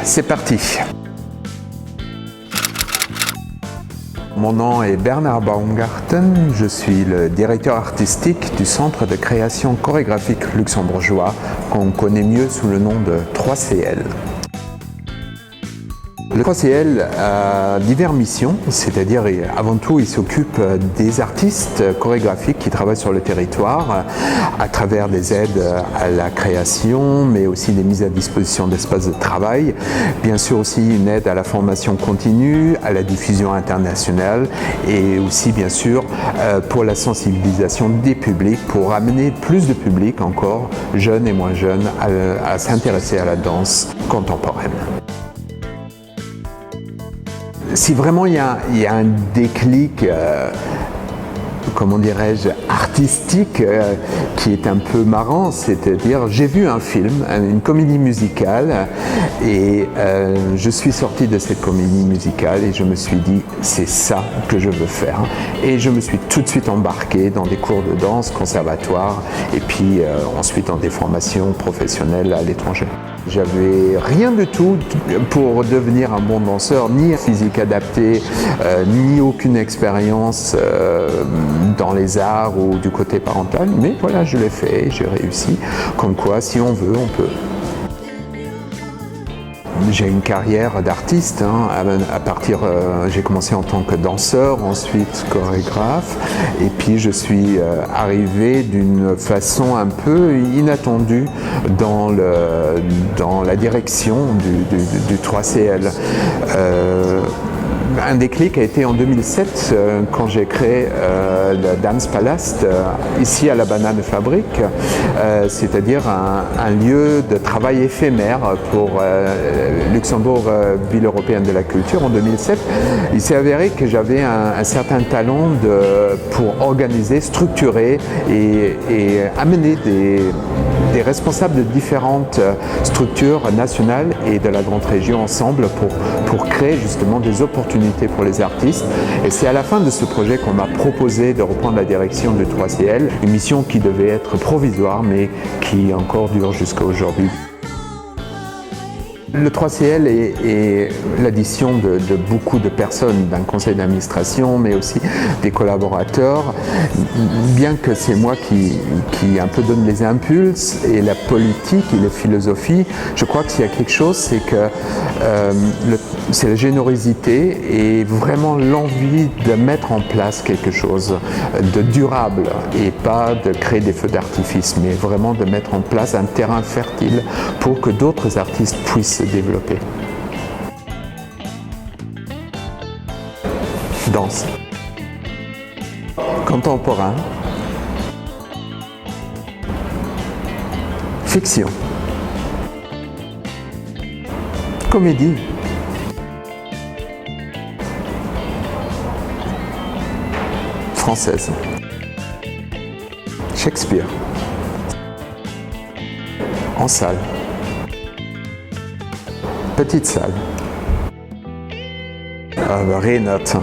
c'est parti. Mon nom est Bernard Baumgarten, je suis le directeur artistique du Centre de création chorégraphique luxembourgeois, qu'on connaît mieux sous le nom de 3CL. Le 3CL a diverses missions, c'est-à-dire avant tout il s'occupe des artistes chorégraphiques qui travaillent sur le territoire à travers des aides à la création, mais aussi des mises à disposition d'espaces de travail, bien sûr aussi une aide à la formation continue, à la diffusion internationale et aussi bien sûr pour la sensibilisation des publics, pour amener plus de publics encore, jeunes et moins jeunes, à s'intéresser à la danse contemporaine. Si vraiment il y a un déclic, comment dirais-je, artistique qui est un peu marrant, c'est-à-dire j'ai vu un film, une comédie musicale et je suis sorti de cette comédie musicale et je me suis dit c'est ça que je veux faire et je me suis tout de suite embarqué dans des cours de danse, conservatoire et puis ensuite dans des formations professionnelles à l'étranger. J'avais rien du tout pour devenir un bon danseur, ni physique adapté, ni aucune expérience dans les arts ou du côté parental, mais voilà, je l'ai fait, j'ai réussi. Comme quoi, si on veut, on peut. J'ai une carrière d'artiste, j'ai commencé en tant que danseur, ensuite chorégraphe, et puis je suis arrivé d'une façon un peu inattendue dans la direction du 3CL. Un déclic a été en 2007 quand j'ai créé le Dance Palace ici à la Banane Fabrique, c'est-à-dire un lieu de travail éphémère pour Luxembourg, ville européenne de la culture. En 2007, il s'est avéré que j'avais un certain talent pour organiser, structurer et amener des responsables de différentes structures nationales et de la grande région ensemble pour créer justement des opportunités pour les artistes. Et c'est à la fin de ce projet qu'on m'a proposé de reprendre la direction du 3CL, une mission qui devait être provisoire mais qui encore dure jusqu'à aujourd'hui. Le 3CL est l'addition de beaucoup de personnes, d'un conseil d'administration, mais aussi des collaborateurs. Bien que c'est moi qui un peu donne les impulses et la politique et la philosophie, je crois que s'il y a quelque chose, c'est que c'est la générosité et vraiment l'envie de mettre en place quelque chose de durable et pas de créer des feux d'artifice, mais vraiment de mettre en place un terrain fertile pour que d'autres artistes puissent se développer. Danse. Contemporain. Fiction. Comédie. Française. Shakespeare. En salle. Petite salle. Renote.